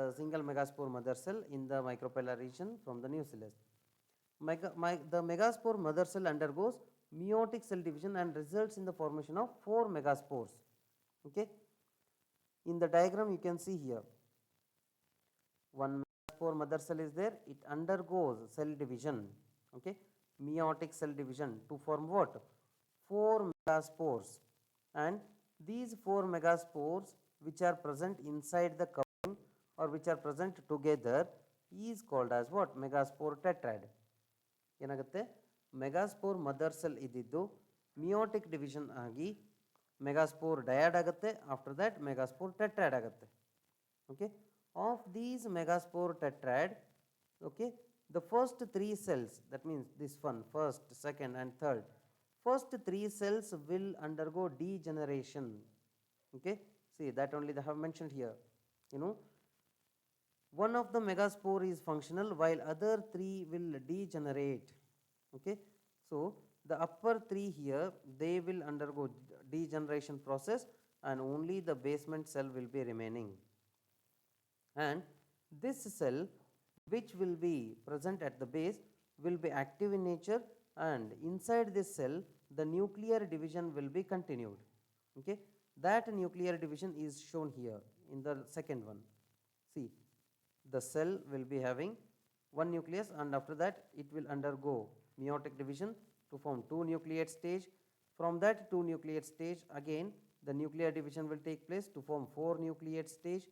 a single megaspore mother cell in the micropylar region from the nucellus. The megaspore mother cell undergoes meiotic cell division and results in the formation of 4 megaspores. Okay. In the diagram you can see here, one megaspore mother cell is there, it undergoes cell division, okay, meiotic cell division to form what? 4 megaspores, and these 4 megaspores which are present inside the covering or which are present together is called as what? Megaspore tetrad. ಏನಾಗುತ್ತೆ? Megaspore mother cell ಇದ್ದಿದ್ದು meiotic division ಆಗಿ megaspore ಡಯಾಡ್ ಆಗುತ್ತೆ, after that megaspore tetrad ಆಗುತ್ತೆ. Okay, of these megaspore tetrad, okay, the first 3 cells, that means this one, first, second and third, first 3 cells will undergo degeneration. Okay, see that only they have mentioned here. You know, one of the megaspore is functional while other 3 will degenerate. Okay, so the upper 3 here, they will undergo degeneration process and only the basement cell will be remaining. And this cell which will be present at the base will be active in nature, and inside this cell the nuclear division will be continued. Okay, that nuclear division is shown here in the second one. See, the cell will be having one nucleus, and after that it will undergo meiotic division to form 2 nucleate stage. From that 2 nucleate stage, again the nuclear division will take place to form 4 nucleate stage.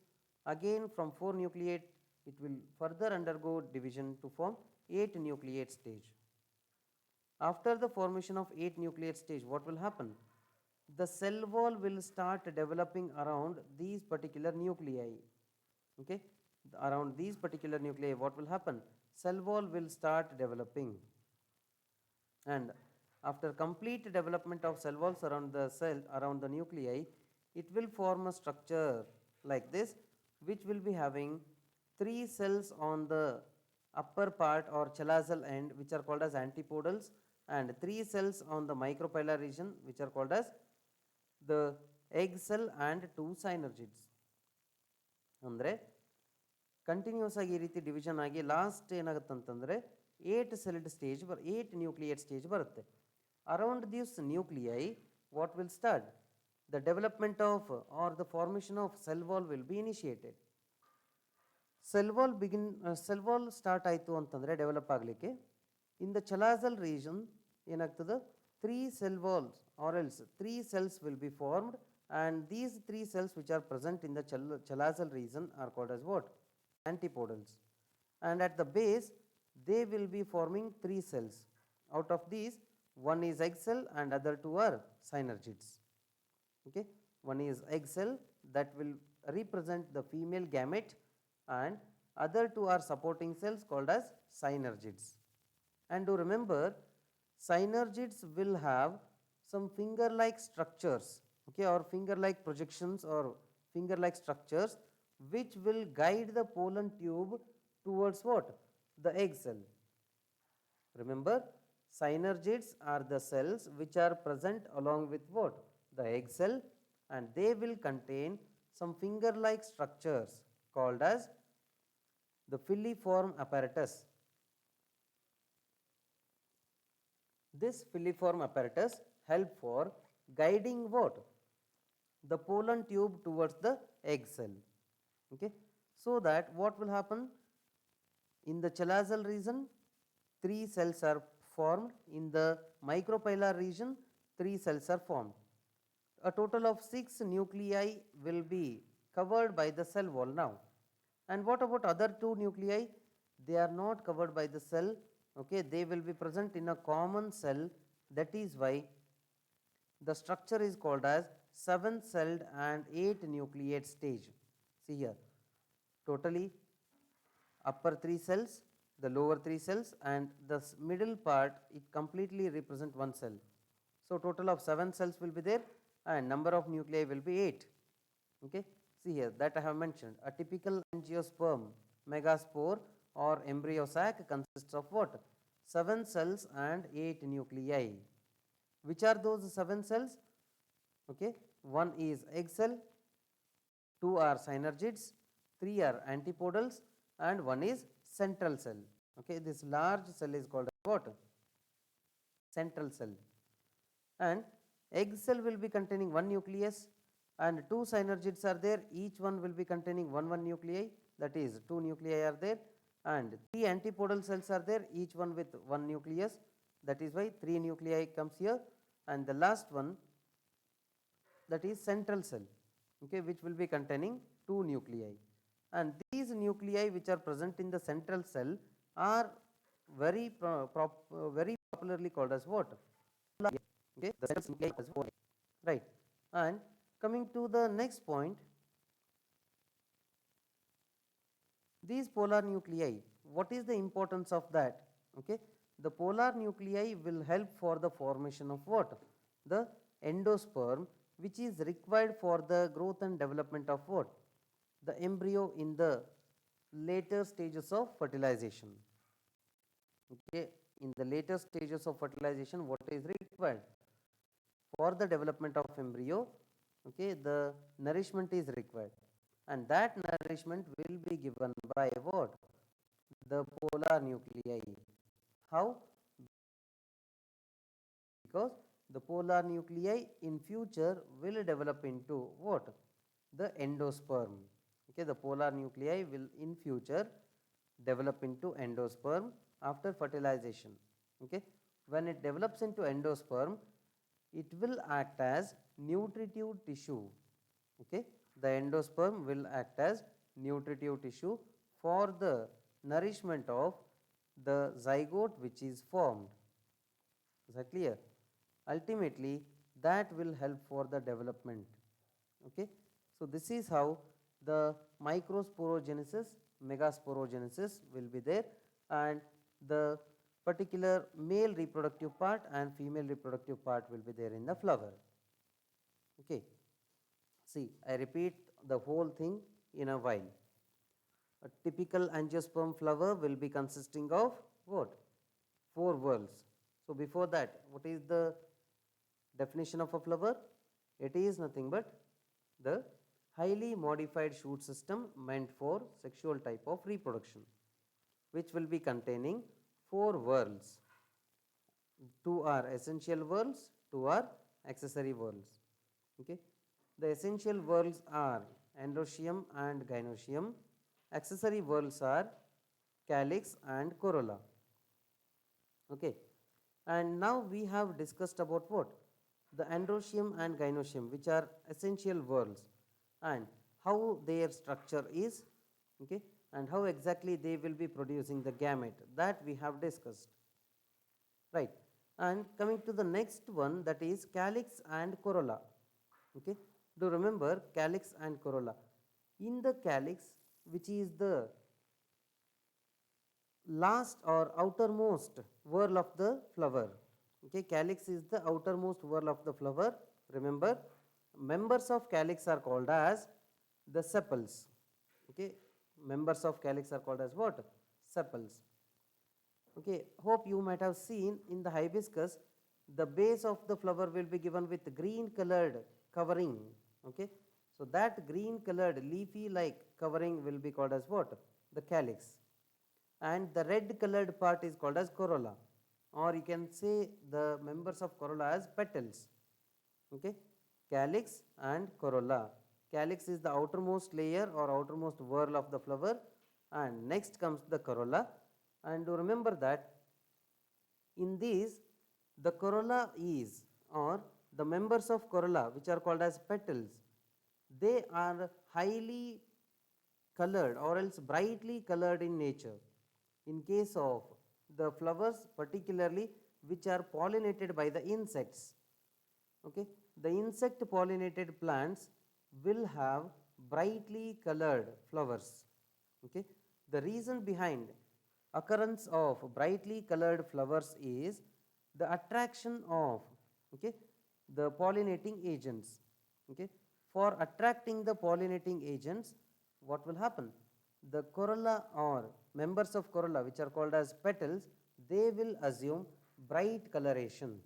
Again from 4 nucleate it will further undergo division to form 8 nucleate stage. After the formation of 8 nucleate stage, what will happen? The cell wall will start developing around these particular nuclei. Okay, around these particular nuclei, what will happen? Cell wall will start developing, and after complete development of cell walls around the cell, around the nuclei, it will form a structure like this, which will be having 3 cells on the upper part or chalazal end, which are called as antipodals, and 3 cells on the micropylar region, which are called as the egg cell, and 2 synergids. ಅಂದರೆ continuous ಆಗಿ ಈ ರೀತಿ division ಆಗಿ last ಏನಾಗುತ್ತಂತಂದರೆ 8 celled stage 8 nucleate stage ಬರುತ್ತೆ. Around this nuclei what will start? The development of or the formation of cell wall will be initiated. Cell wall start ಆಯಿತು ಅಂತಂದರೆ develop ಆಗಲಿಕ್ಕೆ in the chalazal region ಏನಾಗ್ತದೆ, 3 cell walls or else 3 cells will be formed, and these 3 cells which are present in the chalazal region are called as what? Antipodals. And at the base they will be forming 3 cells. Out of these, one is egg cell and other 2 are synergids. Okay, one is egg cell that will represent the female gamete, and other 2 are supporting cells called as synergids. And do remember, synergids will have some finger like structures, okay, or finger like projections or finger like structures which will guide the pollen tube towards what? The egg cell. Remember, synergids are the cells which are present along with what? The egg cell, and they will contain some finger like structures called as the filiform apparatus. This filiform apparatus help for guiding what? The pollen tube towards the egg cell. Okay, so that what will happen? In the chalazal region 3 cells are formed, in the micropylar region 3 cells are formed. A total of 6 nuclei will be covered by the cell wall now. And what about other 2 nuclei? They are not covered by the cell. Okay, they will be present in a common cell. That is why the structure is called as 7-celled and 8 nucleate stage. See here, totally upper 3 cells, the lower 3 cells, and the middle part, it completely represent 1 cell. So total of 7 cells will be there, and number of nuclei will be 8. Okay, see here, that I have mentioned. A typical angiosperm megaspore or embryo sac consists of what? 7 cells and 8 nuclei. Which are those 7 cells? Okay, one is egg cell, 2 are synergids, 3 are antipodals, and 1 is central cell. Okay, this large cell is called what? Central cell. And egg cell will be containing 1 nucleus, and two synergids are there, each one will be containing one nuclei, that is two nuclei are there, and three antipodal cells are there, each one with one nucleus, that is why three nuclei comes here, and the last one, that is central cell, okay, which will be containing two nuclei, and these nuclei which are present in the central cell are very popularly called as what? Okay, the central nuclei as what? Right. And coming to the next point, these polar nuclei, what is the importance of that? Okay, the polar nuclei will help for the formation of what? The endosperm, which is required for the growth and development of what? The embryo in the later stages of fertilization. Okay, in the later stages of fertilization, what is required? For the development of embryo, okay, the nourishment is required, and that nourishment will be given by what? The polar nuclei. How? Because the polar nuclei in future will develop into what? The endosperm. Okay, the polar nuclei will in future develop into endosperm after fertilization. Okay, when it develops into endosperm, it will act as nutritive tissue. Okay, the endosperm will act as nutritive tissue for the nourishment of the zygote which is formed. Is that clear? Ultimately, that will help for the development. Okay, so this is how the microsporogenesis, megasporogenesis will be there, and the particular male reproductive part and female reproductive part will be there in the flower. Okay, see, I repeat the whole thing in a while. A typical angiosperm flower will be consisting of what? Four whorls. So before that, what is the definition of a flower? It is nothing but the highly modified shoot system meant for sexual type of reproduction, which will be containing four whorls. Two are essential whorls, two are accessory whorls. Okay. The essential whorls are androecium and gynoecium. Accessory whorls are calyx and corolla. Okay. And now we have discussed about what? The androecium and gynoecium, which are essential whorls, and how their structure is, okay, and how exactly they will be producing the gamete, that we have discussed. Right. And coming to the next one, that is calyx and corolla. Okay. Do remember calyx and corolla. In the calyx, which is the last or outermost whorl of the flower. Okay, calyx is the outermost whorl of the flower. Remember, members of calyx are called as the sepals. Okay, members of calyx are called as what? Sepals. Okay, hope you might have seen in the hibiscus, the base of the flower will be given with green colored covering. Okay, so that green colored leafy like covering will be called as what? The calyx. And the red colored part is called as corolla, or you can say the members of corolla as petals. Okay, calyx and corolla. Calyx is the outermost layer or outermost whorl of the flower, and next comes the corolla. And to remember that in these, the corolla is, or the members of corolla which are called as petals, they are highly colored or else brightly colored in nature. In case of the flowers particularly which are pollinated by the insects, okay, the insect pollinated plants will have brightly colored flowers. Okay, the reason behind occurrence of brightly colored flowers is the attraction of, okay, the pollinating agents. Okay, for attracting the pollinating agents, what will happen? The corolla or members of corolla which are called as petals, they will assume bright coloration.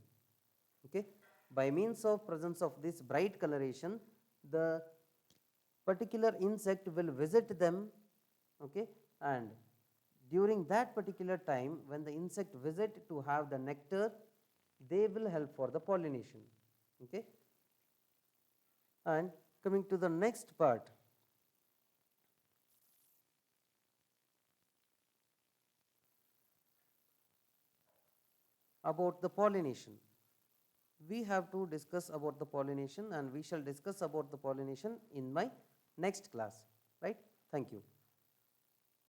Okay, by means of presence of this bright coloration, the particular insect will visit them. Okay, and during that particular time when the insect visit to have the nectar, they will help for the pollination. Okay, and Coming to the next part, about the pollination. We have to discuss about the pollination, and we shall discuss about the pollination in my next class, right? Thank you.